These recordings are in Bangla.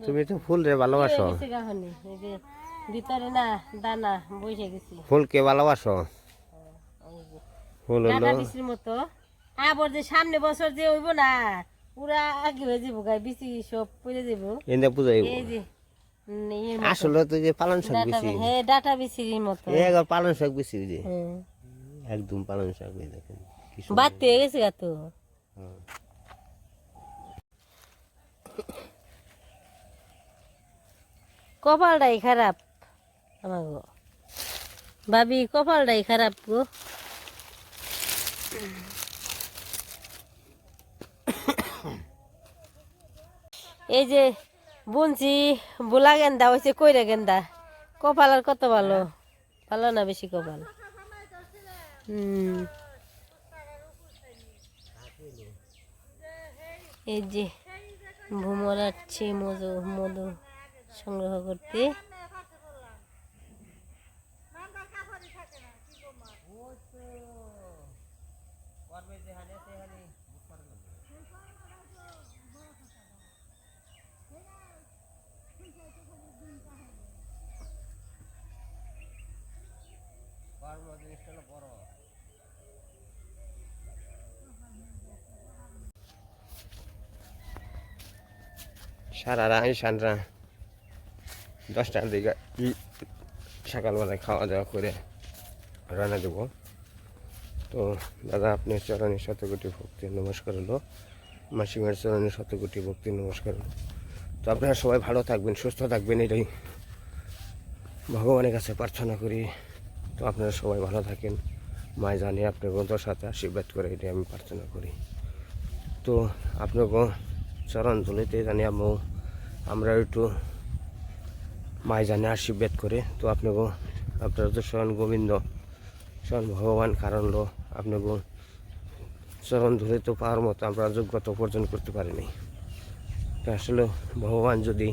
তুমি তো ফুল রে ভালোবাসো। ভিতরে না দানা বসে গেছি। ফুলকে ভালোবাসো। ফুল হলো বিচির মতো আবার যে সামনে বছর যে হইব না পুরা আগে হয়ে যাবো গায়ে বিচি সব পড়ে যাবো। এনে পূজাই এই যে আসলে তো যে পালন শাক বিচি, হ্যাঁ ডাটা বিচির মতো একবার পালন শাক বিচি যে একদম পালন শাক দেখেন বাড়তে হয়ে গেছে তো। কপালটাই খারাপ আমার গো ভাবি, কপালটাই খারাপ গো। এই যে বুনছি বোলা গেন্দা হয়েছে কইরা গেন্দা, কপাল আর কত ভালো, ভালো না বেশি কপাল। এই যে ভুমরাচ্ছে মধু মধু সংগ্রহ করতে। সারা রাত সানরা 10টার দিকে সকালবেলায় খাওয়া দাওয়া করে রান্না দেবো। তো দাদা আপনার চরণের শতকোটি ভক্তি নমস্কার হলো, মাসিমার চরণের শতকোটি ভক্তি নমস্কার হলো। তো আপনারা সবাই ভালো থাকবেন, সুস্থ থাকবেন, এটাই ভগবানের কাছে প্রার্থনা করি। তো আপনারা সবাই ভালো থাকেন, মায় জানে আপনার বন্ধুর সাথে আশীর্বাদ করে, এটাই আমি প্রার্থনা করি। তো আপনাকে চরণ ধুলিতে জানি আমরা একটু মায় জানে আশীর্বাদ করে। তো আপনাকে আপনারা তো স্বয়ং গোবিন্দ স্বয়ং ভগবান, কারণ লো আপনাকে চরণ ধরে তো পাওয়ার মতো আমরা যোগ্যতা অর্জন করতে পারিনি। তো আসলে ভগবান যদি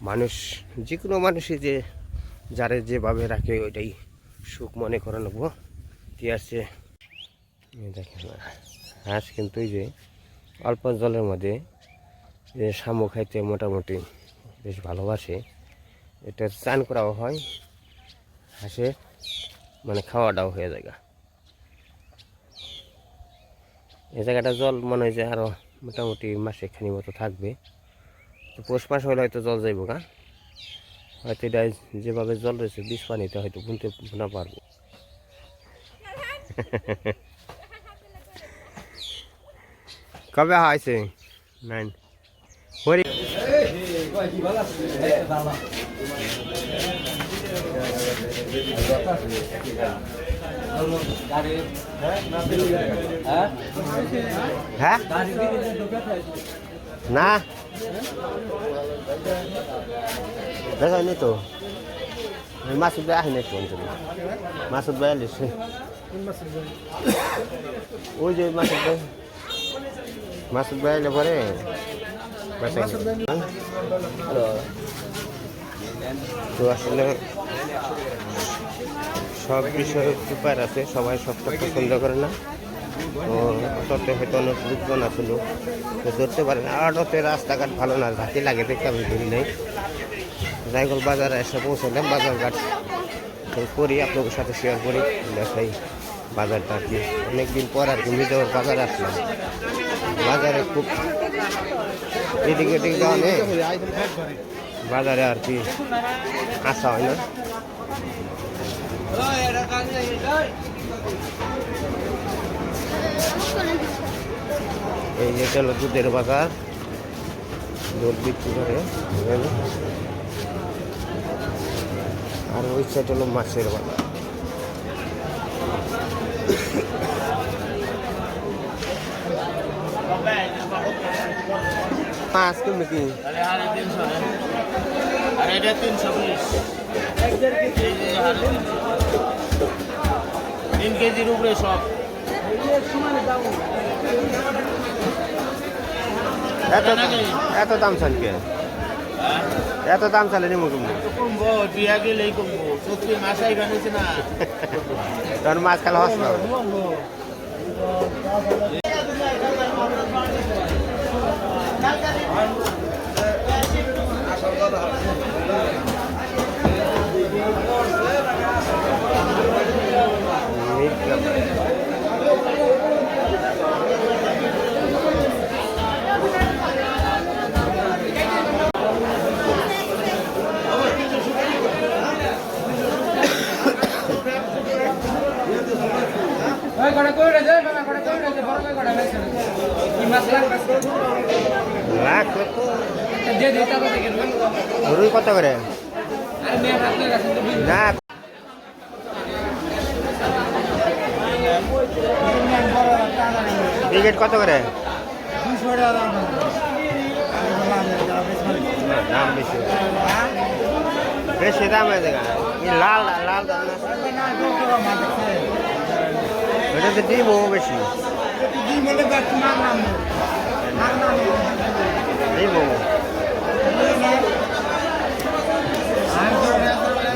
মানুষ যে কোনো মানুষই যে যারে যেভাবে রাখে ওইটাই সুখ মনে করে নেবো। ঠিক আছে, দেখেন হাঁস কিন্তু এই যে অল্প জলের মধ্যে যে শামুক খাইতে মোটামুটি বেশ ভালোবাসে। এটা চান করাও হয়, হাঁসে মানে খাওয়াটাও হয়ে যায়। এই জায়গাটা জল মনে হয় যে আরও মোটামুটি মাসেখানি মতো থাকবে। তো পৌষ মাস হলে হয়তো জল যাইব গা, হয়তো এটা যেভাবে জল রয়েছে বিষ পানিতে হয়তো বুনতে না পারবো। কবে হয়েছে 9 হরি হ্যাঁ না দেখায়নি তো, মাসুদ ভাই আসেনি একটু অঞ্চলে, মাসুদ ভাই এসে ওই যে মাসুদ ভাই এলে পরে তো আসলে সব বিষয়ের ব্যাপার আছে, সবাই সবটা পছন্দ করে না। তো অটোতে হয়তো অনেক লোকজন আসলো তো ধরতে পারে না, অটোতে রাস্তাঘাট ভালো না, ঝাঁকি লাগে দেখতে আমি ধরি নাই। যাই হোক বাজারে এসে পৌঁছলাম, বাজারঘাট করি আপনাদের সাথে শেয়ার করি, দেখাই বাজারটা আর কি। অনেকদিন পর আর কি মির্জাপুর বাজারে আসলাম, বাজারে খুব এদিকে এদিকে যাওয়া নেই, বাজারে আর কি আসা হয় না। এই যে হলো দুধের বাজার, দুধ বিক্রি করে, আর ওই সাইড হলো মাছের বাজার। মাছ কেমন কি? 3 কেজির উপরে সব। এত দাম চান কে? এত দাম চালে নি মুখ কমবো, বিয়া গেলেই কমবো, সত্যি মাছাই বানিয়েছে না। তোর মাছ খালে হস না। লাখ রুই কত করে না ব্রিগেড কত করে দাম বেশি বেশি দাম হয়ে যায় লাল লাল দাম এটা তো ডিমও বেশি ডিমও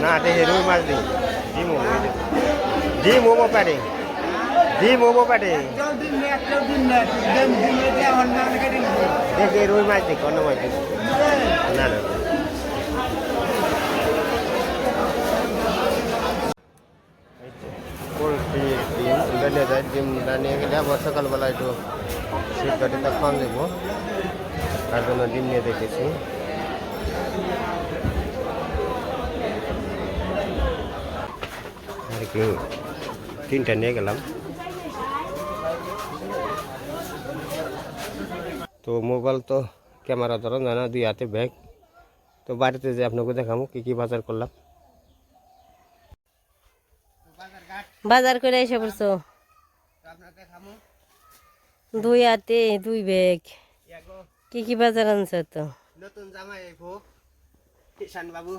না দেখে রুই মাছ দিই ডিম হবো পারে দেখে রুই মাছ দেখি অন্য মাছ দেখি না না পোলট্রি ডিম বেলে যায় ডিমটা নিয়ে গেলে আবার সকালবেলা একটু শীতকাটিটা কম দেবো তার জন্য ডিম নিয়ে দেখেছি আর কি তিনটা নিয়ে গেলাম তো মোবাইল তো ক্যামেরা ধরো না দুই হাতে ব্যাগ তো বাড়িতে যে আপনাকে দেখাবো কি কি বাজার করলাম বাজার করে এসে পড়ছো দুই হাতে দুই ব্যাগ কি কি বাজার আনছো তো নতুন জামাই কিষান বাবু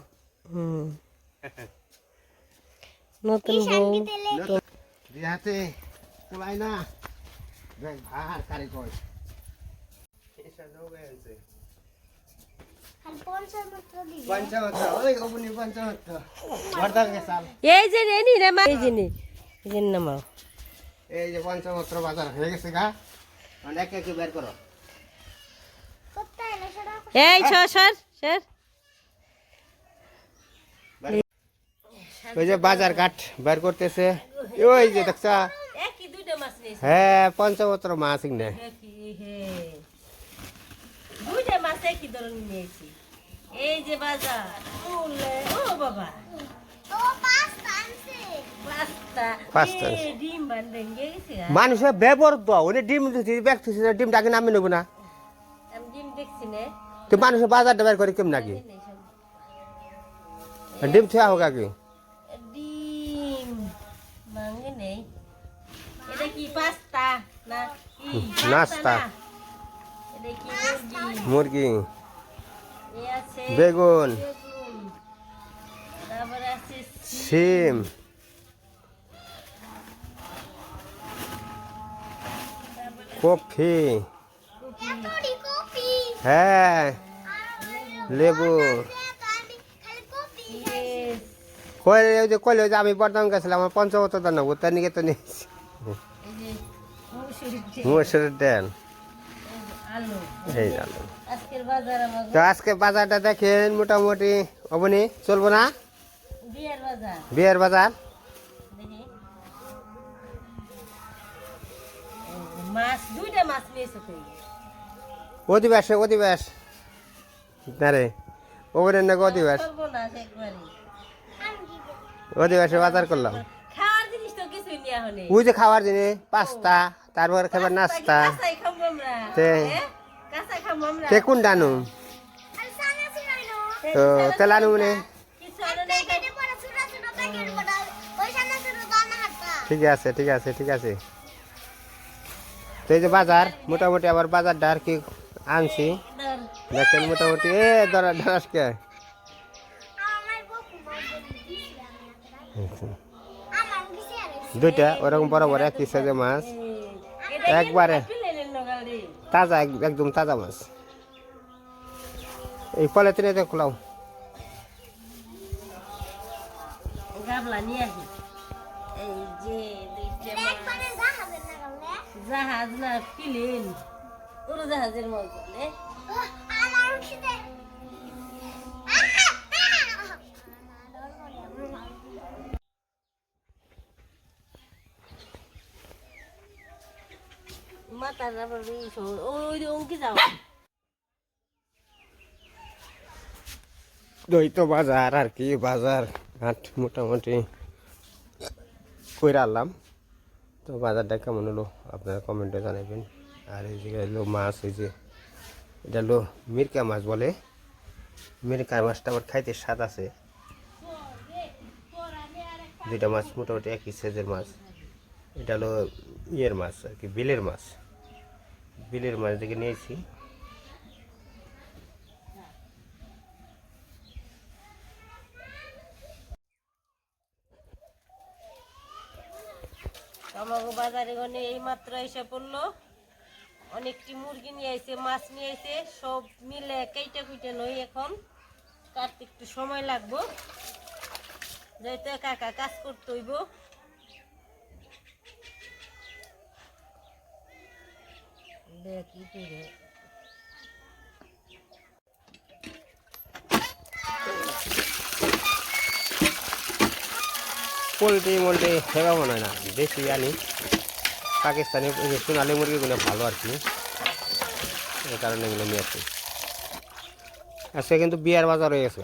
নতুন বউ দুই হাতে চলাই না ব্যাগ ভার কারি কয় এই যে রেনি রে মা এই যে নামাও এই যে পঞ্চমত্র বাজার হয়ে গেছে গা অনেক একটু বের করো এই সর সর সর ওই যে বাজার ঘাট বের করতেছে ওই যে দেখছা হ্যাঁ পঞ্চমত্র মাছ কিনে দুইটা মাছ একই ধরনের নিয়েছি এই যে বাজার ও বাবা ডিম বান্ধে গেছে মানুষের ব্যবহার দাও ওই ডিম ব্যাগ ডিমটাকে নামে নেবো না আমি ডিম দেখছি না তো মানুষের বাজারটা বের করে কেমন নাকি ডিম থুয়া হোক আগে ডিম মাঙ্গে নেই এটা কি পাস্তা না কি নাস্তা এটা কি মুরগি এই আছে বেগুন তারপরে আছে সিম কফি হ্যাঁ লেবু কইলে যে আমি বর্ধমান গেছিলাম আমার পঞ্চমত দান নেবো তার নিকে তো নিয়েছি মুসুরির ডাল এই আলু তো আজকে বাজারটা দেখেন মোটামুটি অবনি চলবো না বিয়ের বাজার অধিবাস না রে ওখানে নাকি অধিবাসে বাজার করলাম ওই যে খাওয়ার জিনিস পাস্তা তারপর খাবার নাস্তা তে কোন ডানু তো তেলানু মানে ঠিক আছে তো এই যে বাজার মোটামুটি আবার বাজারটা আর কি আনছি দেখেন মোটামুটি এ ধরা ধরাসকে দুইটা ওরকম বড় বড় একই সাইজের মাছ একবারে তাজা একদম তাজা মাছ এই পলিথিনে তো খোলাও জাহাজ না প্লেন উড়োজাহাজের মতো তারপর ওই অঙ্কি যাও ওই তো বাজার আর কি, বাজার হাট মোটামুটি কইরা আনলাম। তো বাজারটা কেমন হলো আপনারা কমেন্টে জানাবেন। আর এই জায়গায় হলো মাছ, এই যে এটা হলো মিরকা মাছ বলে। মিরকা মাছটা আমার খাইতে স্বাদ আছে। দুইটা মাছ মোটামুটি একই সাইজের মাছ। এটা হলো ইয়ের মাছ আর কি, বিলের মাছ। বিলের মাছ দেখে নিয়েছি। আমাকে বাজারে গনে এই মাত্র এসে পড়লো। অনেকটি মুরগি নিয়ে আইছে, মাছ নিয়ে আইছে, সব মিলে কেটে কুইটে নই। এখন কাটতে একটু সময় লাগবো, যেহেতু একা একা কাজ করতে হইব। দেখি ফিরে পোলট্রি মোলট্রি সেবা মনে হয় না, দেশি আনি। পাকিস্তানি সোনালি মুরগিগুলো ভালো আর কি, এই কারণে এগুলো নিয়ে আসি। আজকে কিন্তু বিয়ার বাজার হয়ে গেছে।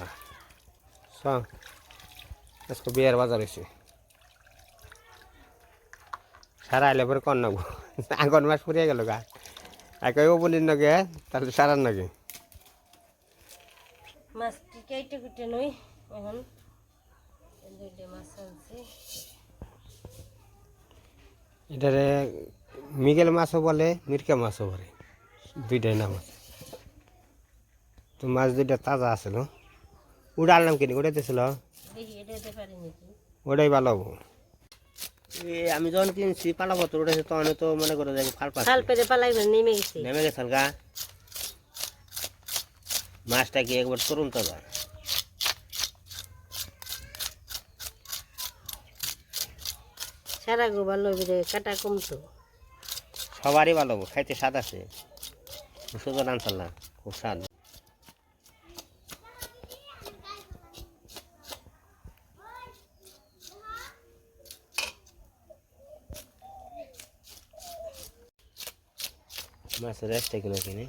আজকে বিয়ার বাজার হয়েছে। সারা আইলে পরে কর নেবো, আগন মাস ফুরিয়ে গেল গা। একে ওপনির নগে তাহলে সারার নগে মাছটি কেটে কুটে নই। এখন দুইটা মাছ আনছি। এটারে মিগেল মাছও বলে, মিরকা মাছও বলে, দুইটাই নাম আছে। তো মাছ দুইটা তাজা আছিল। ওটা আনলাম কিনি, ওটাই ছিল, দেখি এটা দিতে পারি নাকি। ওটাই ভালো হবো। আমি যখন কিনছি পালা পত্র উঠেছে তখন তো মনে করো যে ফাল পাচ্ছি, ফাল পেরে পালাইবার নেমে গেছে। নেমে গেছে গা। মাছটা কি একবার তরুণ তাজা। সারা গো ভালো বেড়ে কাটা কমতো। সবারই ভালো হবো, খাইতে স্বাদ আছে। সুন্দর আনসার না, খুব স্বাদ। মাছের রেস্টটা কিনে কিনে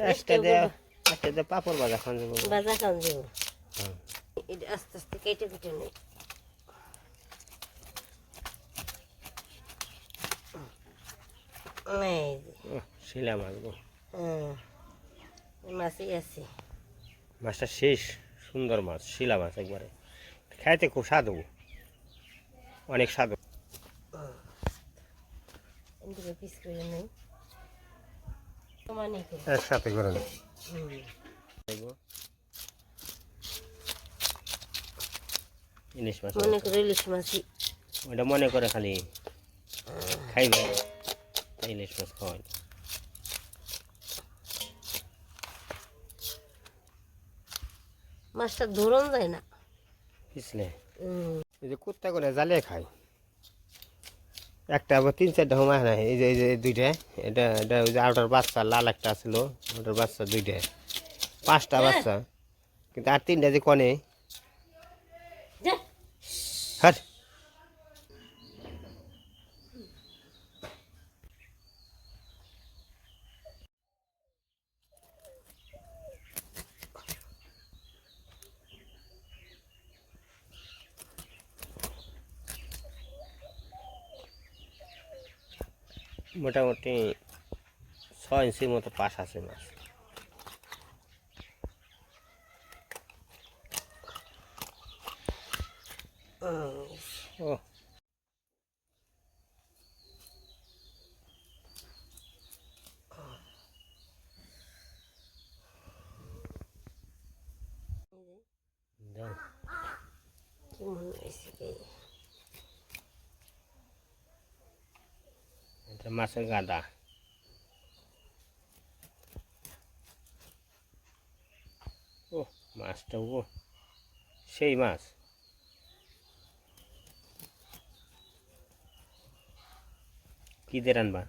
রেস্টটা দিয়ে পাপড় ভাজা খান যাবো। বাজা খান যাবো। এটা আস্তে আস্তে কেটে কুটে নেই। শিলা মাছ গো, মাছই আছে। মাছটা শেষ, সুন্দর মাছ, শিলা মাছ একবারে। খাইতে খুব স্বাদ, অনেক স্বাদ। পিস করে নেই সমানই করে। একসাথে করে নেব। ইলিশ মাছ মনে করে ইলিশ মাছই। ওটা মনে করে খালি খাইবে, ইলিশ মাছ খাওয়াই। মাছটা ধরন যায় না পিছলে এই যে কুত্তা করে জ্বালিয়ে খায়। একটা আবার 3-4টা সময় নাই। এই যে দুইটা, এটা এটা ওই যে আউটার বাচ্চা লাল একটা ছিল, ওটার বাচ্চা দুইটা, 5টা বাচ্চা, কিন্তু আর 3টা যে কনে। হ্যাঁ মোটামুটি 6 ইঞ্চির মতো পাশ আছে মাছ। ও কেমন হয়েছে এটা মাছের গাদা। ও মাছটা ও সেই মাছ। কি দিয়ে রান্না?